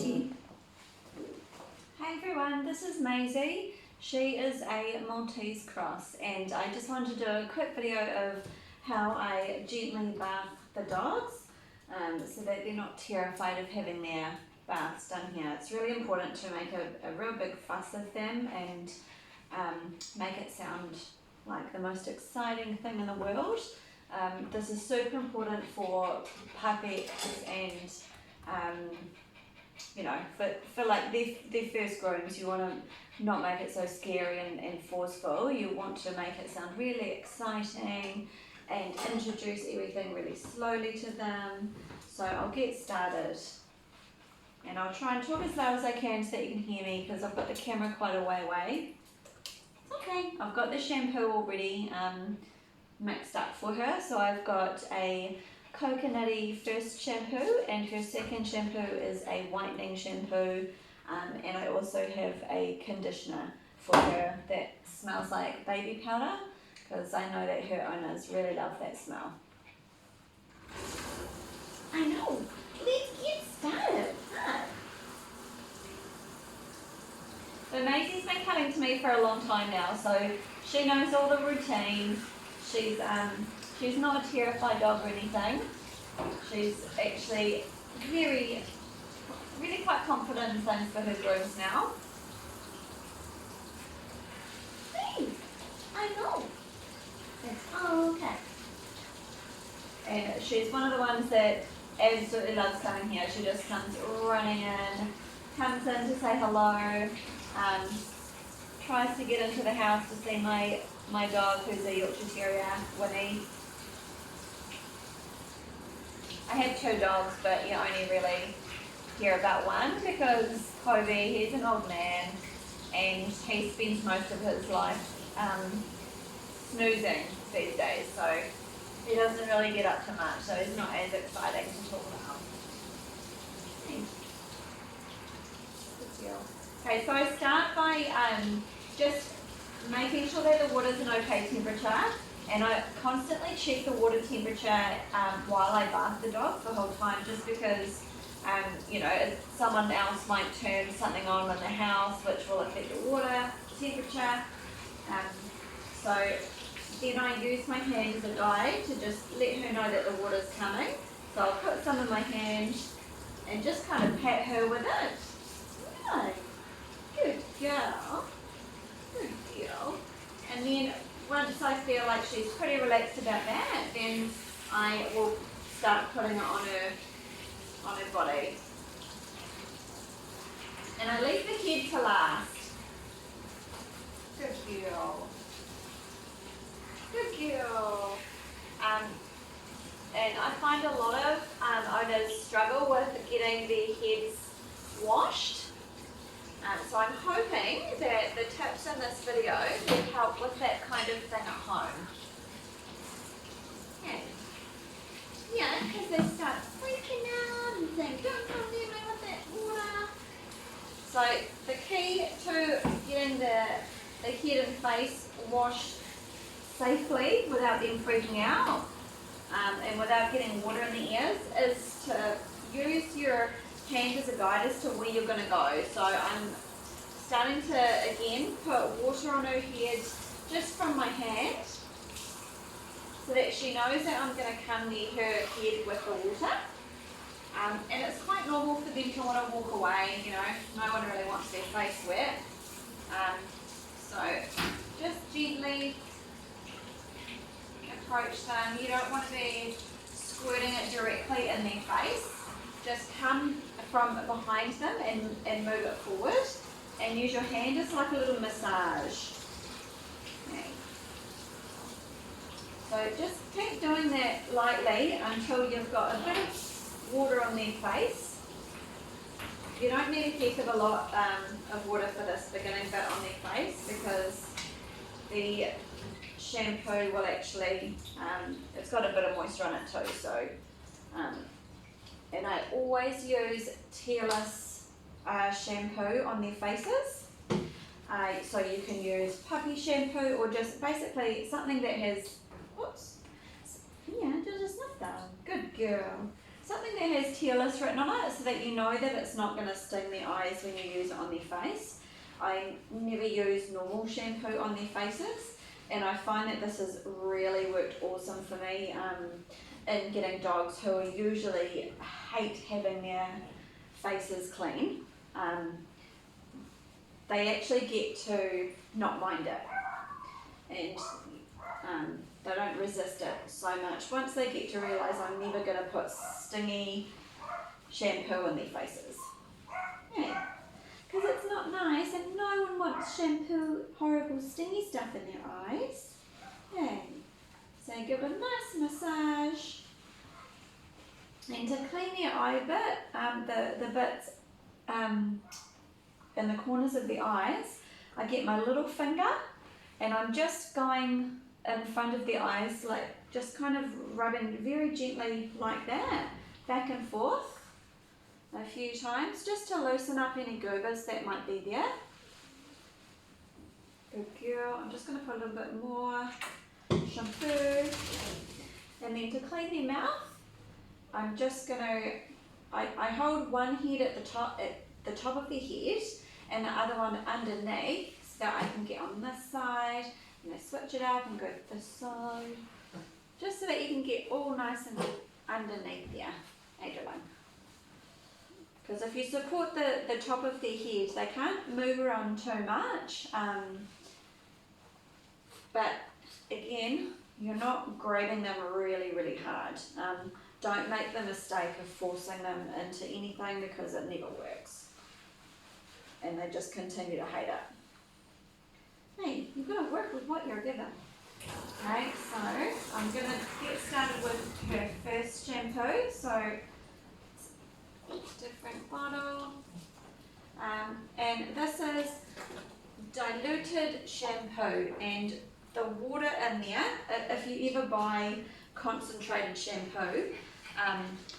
Katie. Hi everyone, this is Maisie. She is a Maltese cross, and I just wanted to do a quick video of how I gently bath the dogs so that they're not terrified of having their baths done here. It's really important to make a real big fuss of them and make it sound like the most exciting thing in the world. This is super important for puppies and you know, for like their first grooms. You want to not make it so scary and forceful. You want to make it sound really exciting and introduce everything really slowly to them. So I'll get started, and I'll try and talk as loud as I can so that you can hear me, because I've got the camera quite a way away. Okay, I've got the shampoo already mixed up for her. So I've got a coconutty first shampoo, and her second shampoo is a whitening shampoo, and I also have a conditioner for her that smells like baby powder, because I know that her owners really love that smell. I know, let's get started. So Maisie's been coming to me for a long time now, so she knows all the routine. She's not a terrified dog or anything. She's actually really quite confident in things for her grooms now. Hey, I know. Oh, okay. And she's one of the ones that absolutely loves coming here. She just comes running in, comes in to say hello, tries to get into the house to see my dog, who's a Yorkshire Terrier, Winnie. I have two dogs, but you only really care about one, because Kobe, he's an old man and he spends most of his life snoozing these days, so he doesn't really get up to much, so he's not as exciting to talk about. Okay, so I start by just making sure that the water's an okay temperature, and I constantly check the water temperature while I bath the dog the whole time, just because you know, someone else might turn something on in the house which will affect the water temperature. So then I use my hand as a guide to just let her know that the water's coming. So I'll put some in my hand and just kind of pat her with it. Yeah. Good girl. Good girl. And then once I feel like she's pretty relaxed about that, then I will start putting it on her body. And I leave the head to last. Good girl. Good girl. And I find a lot of owners struggle with getting their heads washed. So I'm hoping that the tips in this video will help with that kind of thing at home. Yeah, because they start freaking out and saying, don't come near me with that water. So the key to getting the head and face washed safely without them freaking out and without getting water in the ears is to use your hand as a guide as to where you're going to go. So I'm starting to again put water on her head just from my hand, so that she knows that I'm going to come near her head with the water. And it's quite normal for them to want to walk away, you know, no one really wants their face wet. So just gently approach them. You don't want to be squirting it directly in their face. Just come from behind them and move it forward, and use your hand as like a little massage. Okay. So just keep doing that lightly until you've got a bit of water on their face. You don't need a heck of a lot of water for this beginning bit on their face, because the shampoo will actually, it's got a bit of moisture on it too. So, and I always use tearless shampoo on their faces. So you can use puppy shampoo, or just basically something that has, oops, yeah, just a sniff down. Good girl. something that has tearless written on it so that you know that it's not going to sting their eyes when you use it on their face. I never use normal shampoo on their faces, and I find that this has really worked awesome for me in getting dogs who usually hate having their faces clean. They actually get to not mind it, and they don't resist it so much. Once they get to realise I'm never going to put stingy shampoo in their faces. Yeah, because it's not nice, and no one wants shampoo, horrible stingy stuff in their eyes. Yeah, so give a nice massage. And to clean their eye a bit, the bits in the corners of the eyes, I get my little finger and I'm just going in front of the eyes, like just kind of rubbing very gently like that, back and forth a few times, just to loosen up any goobers that might be there. Good girl. I'm just going to put a little bit more shampoo. And then to clean their mouth, I'm just going to, I hold one head at the top of their head and the other one underneath, so that I can get on this side, and I switch it up and go this side, just so that you can get all nice and underneath there, Adeline. Because if you support the top of their head, they can't move around too much, but again, you're not grabbing them really, really hard. Don't make the mistake of forcing them into anything, because it never works. And they just continue to hate it. Hey, you've got to work with what you're given. Okay, so I'm going to get started with her first shampoo. So, different bottle. And this is diluted shampoo, and the water in there, if you ever buy concentrated shampoo,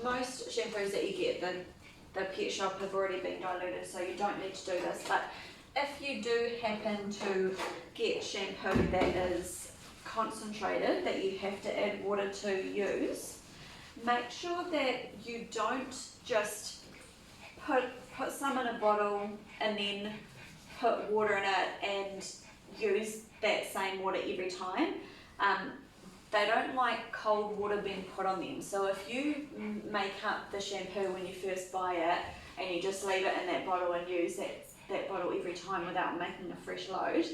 most shampoos that you get, the pet shop have already been diluted, so you don't need to do this. But if you do happen to get shampoo that is concentrated, that you have to add water to use, make sure that you don't just put some in a bottle and then put water in it and use that same water every time. They don't like cold water being put on them. So if you make up the shampoo when you first buy it and you just leave it in that bottle and use that bottle every time without making a fresh load,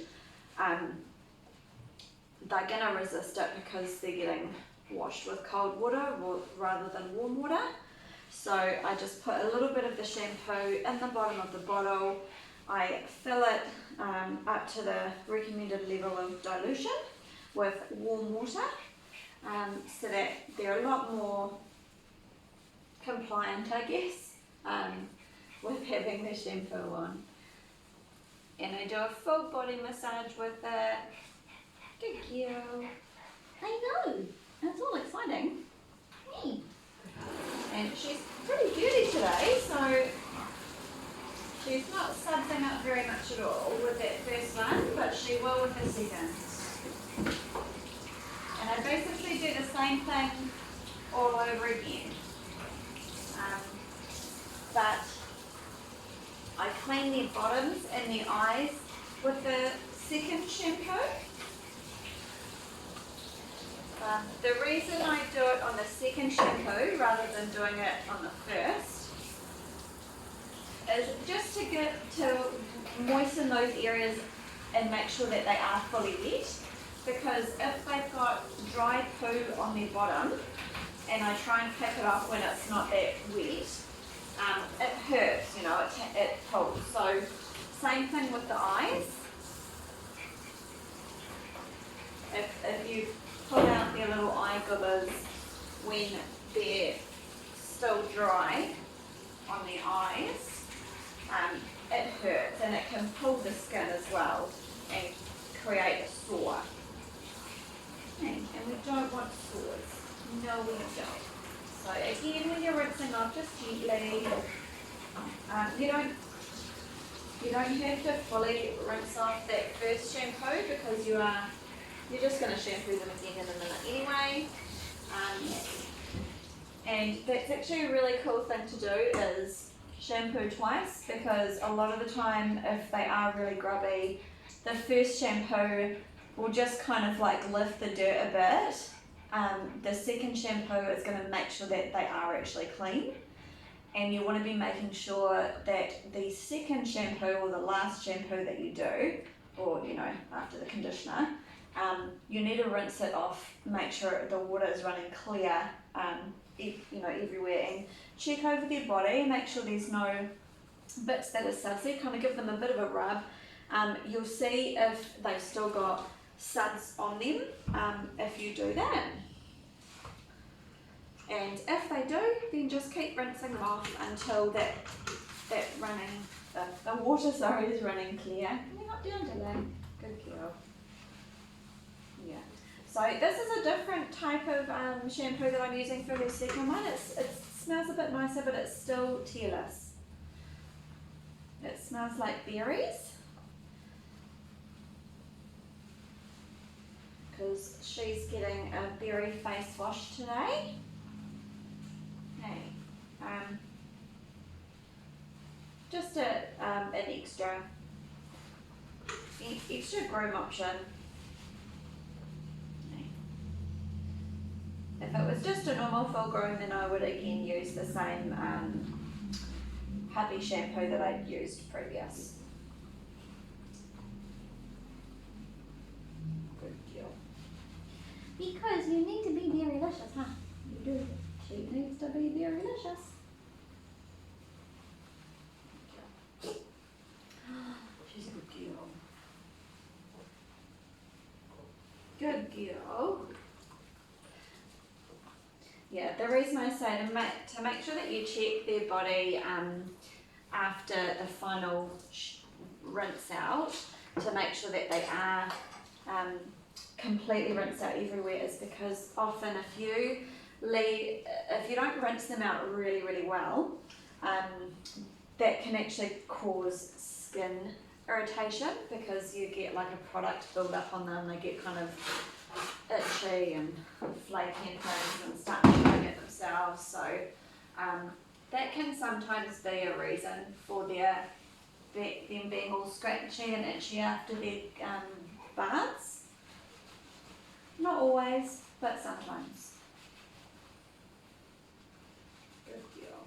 they're going to resist it because they're getting washed with cold water rather than warm water. So I just put a little bit of the shampoo in the bottom of the bottle. I fill it up to the recommended level of dilution with warm water, so that they're a lot more compliant, I guess, with having the shampoo on. And I do a full body massage with it. Good girl. I know, it's all exciting. Hey. And she's pretty dirty today, so she's not sudsing up very much at all with that first one, but she will with the second. And I basically do the same thing all over again. But I clean their bottoms and their eyes with the second shampoo. The reason I do it on the second shampoo rather than doing it on the first is just to moisten those areas and make sure that they are fully wet. Because if they've got dry poo on their bottom and I try and pick it up when it's not that wet, it hurts, it pulls. So same thing with the eyes. If you pull out their little eye goobers when they're still dry on their eyes, it hurts, and it can pull the skin as well and create a sore. And we don't want sores. No, we don't. So again, when you're rinsing off, just gently. You don't have to fully rinse off that first shampoo, because you're just going to shampoo them again in a minute anyway. And that's actually a really cool thing to do is shampoo twice, because a lot of the time if they are really grubby, the first shampoo will just kind of like lift the dirt a bit. The second shampoo is going to make sure that they are actually clean, and you want to be making sure that the second shampoo or the last shampoo that you do, or after the conditioner, you need to rinse it off, make sure the water is running clear, everywhere, and check over their body, make sure there's no bits that are sudsy, kind of give them a bit of a rub. You'll see if they've still got suds on them if you do that. And if they do, then just keep rinsing them off until the water is running clear. You're not down, Dylan. Good girl. Yeah. So this is a different type of shampoo that I'm using for the second one. It smells a bit nicer, but it's still tearless. It smells like berries, because she's getting a berry face wash today. Okay. Just an extra groom option. Okay. If it was just a normal full groom, then I would again use the same hubby shampoo that I'd used previous. Good deal. Because you need to be very delicious, huh? You do. She needs to be very delicious. She's a good girl. Good girl. Yeah, the reason I say to make sure that you check their body after the final rinse out, to make sure that they are completely rinsed out everywhere, is because often if you don't rinse them out really, really well, that can actually cause skin irritation, because you get like a product build up on them. They get kind of itchy and flaky and things and start chewing at themselves. So that can sometimes be a reason for them being all scratchy and itchy after their baths. Not always, but sometimes. Good girl.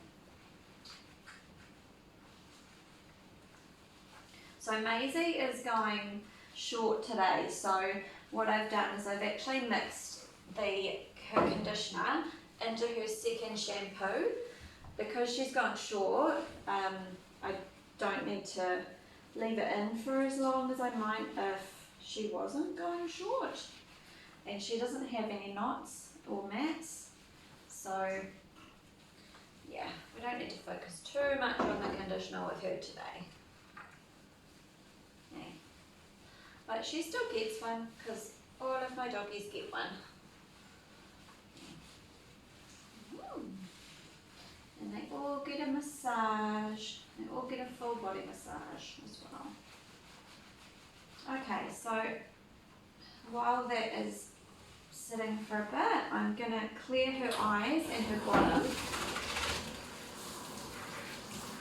So Maisie is going short today, so what I've done is I've actually mixed her conditioner into her second shampoo. Because she's gone short, I don't need to leave it in for as long as I might if she wasn't going short. And she doesn't have any knots or mats, so yeah, we don't need to focus too much on the conditioner with her today. Yeah. But she still gets one, because all of my doggies get one. And they all get a massage. They all get a full body massage as well. Okay, so while that is sitting for a bit, I'm going to clear her eyes and her bottom.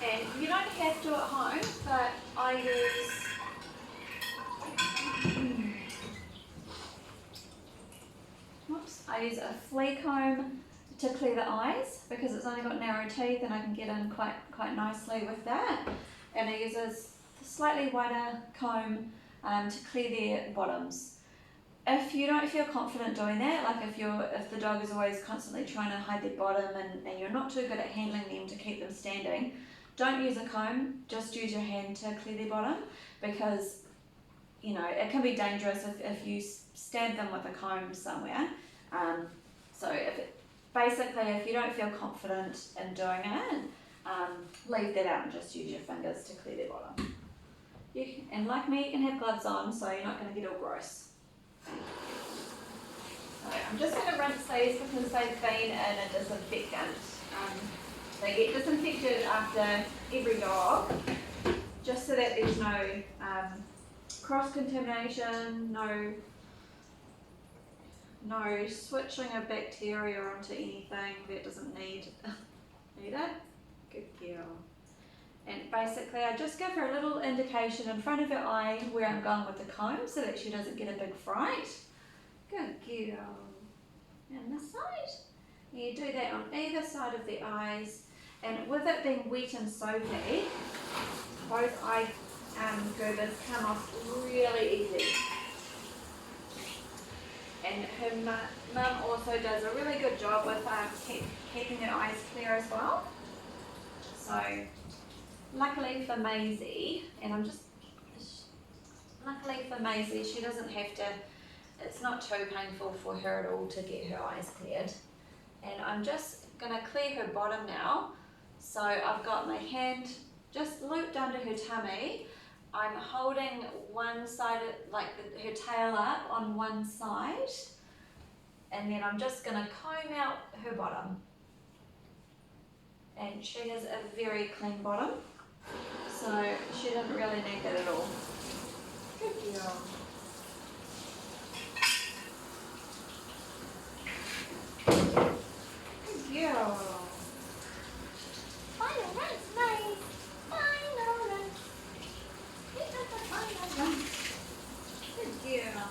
And you don't have to at home, but I use a flea comb to clear the eyes, because it's only got narrow teeth and I can get in quite nicely with that. And I use a slightly wider comb to clear their bottoms. If you don't feel confident doing that, like if the dog is always constantly trying to hide their bottom and you're not too good at handling them to keep them standing, don't use a comb, just use your hand to clear their bottom, because it can be dangerous if you stab them with a comb somewhere. So if you don't feel confident in doing it, leave that out and just use your fingers to clear their bottom. And like me, you can have gloves on, so you're not going to get all gross. So I'm just going to rinse these because they've been in a disinfectant. They get disinfected after every dog, just so that there's no no switching a bacteria onto anything that doesn't need it. Good girl. And basically I just give her a little indication in front of her eye where I'm going with the comb so that she doesn't get a big fright. Good girl. And this side. You do that on either side of the eyes, and with it being wet and soapy, both eye goobers come off really easy. And her mum also does a really good job with keeping her eyes clear as well. So luckily for Maisie, she doesn't have to, it's not too painful for her at all to get her eyes cleared. And I'm just going to clear her bottom now. So I've got my hand just looped under her tummy. I'm holding one side, like her tail up on one side. And then I'm just going to comb out her bottom. And she has a very clean bottom. So she didn't really need that at all. Good girl. Yeah. Final runs, nice. Final runs. Final runs. Good girl.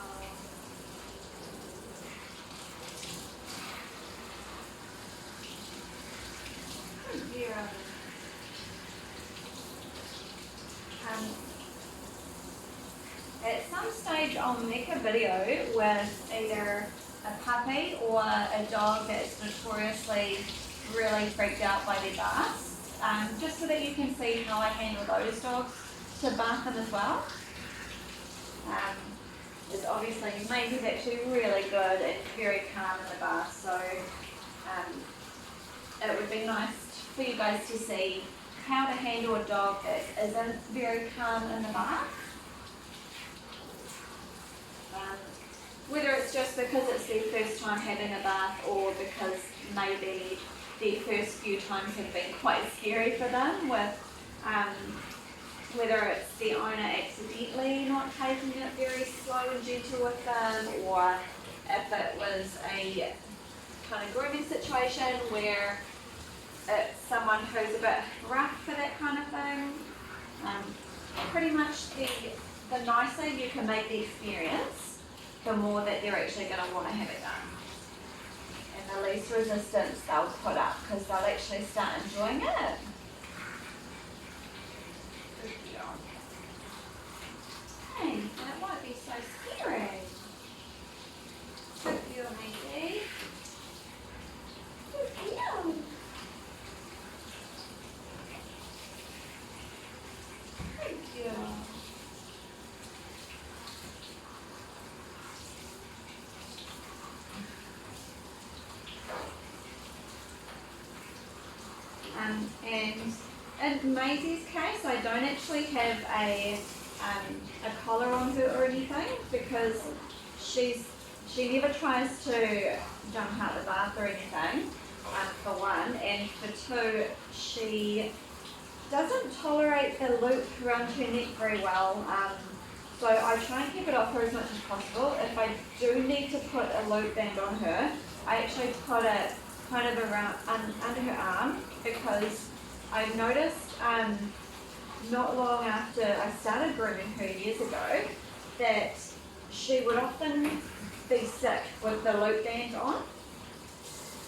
Good girl. At some stage I'll make a video with either a puppy or a dog that's notoriously really freaked out by their baths, just so that you can see how I handle those dogs to bath them as well. It's obviously Maisie's actually really good and very calm in the bath, so it would be nice for you guys to see how to handle a dog that isn't very calm in the bath. Whether it's just because it's their first time having a bath or because maybe their first few times have been quite scary for them, with whether it's the owner accidentally not taking it very slow and gentle with them, or if it was a kind of grooming situation where it's someone who's a bit rough for that kind of thing. Pretty much the nicer you can make the experience, the more that they're actually going to want to have it done. And the least resistance they'll put up, because they'll actually start enjoying it. Good girl. Hey, that won't be so scary. Good girl, Maisie. Good girl. Good girl. And in Maisie's case, I don't actually have a collar on her or anything, because she never tries to jump out the bath or anything, for one, and for two, she doesn't tolerate the loop around her neck very well. So I try and keep it off her as much as possible. If I do need to put a loop band on her, I actually put it kind of around under her arm, because I've noticed not long after I started grooming her years ago that she would often be sick with the loop band on,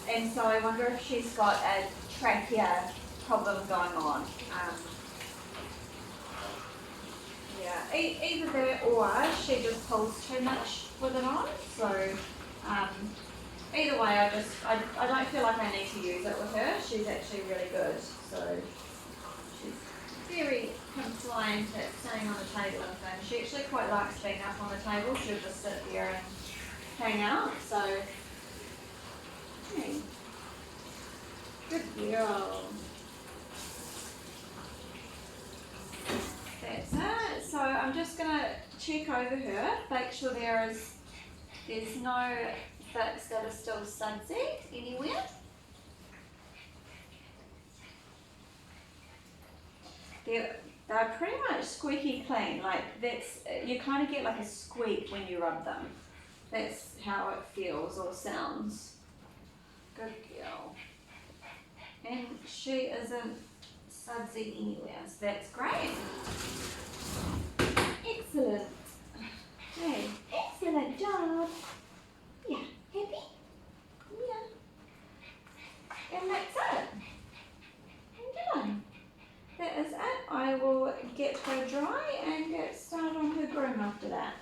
and so I wonder if she's got a trachea problem going on. Yeah, either that or she just pulls too much with it on. So either way, I don't feel like I need to use it with her. She's actually really good. So she's very compliant at staying on the table and things. She actually quite likes being up on the table. She'll just sit there and hang out. So hey, good girl. That's it. So I'm just going to check over her, make sure there's no bits that are still sudsy anywhere. They're pretty much squeaky clean. Like you kind of get like a squeak when you rub them. That's how it feels or sounds. Good girl. And she isn't sudsy anywhere, so that's great. Excellent. Okay, excellent job. Yeah, happy? Yeah. And that's it. And done. That is it. I will get her dry and get started on her groom after that.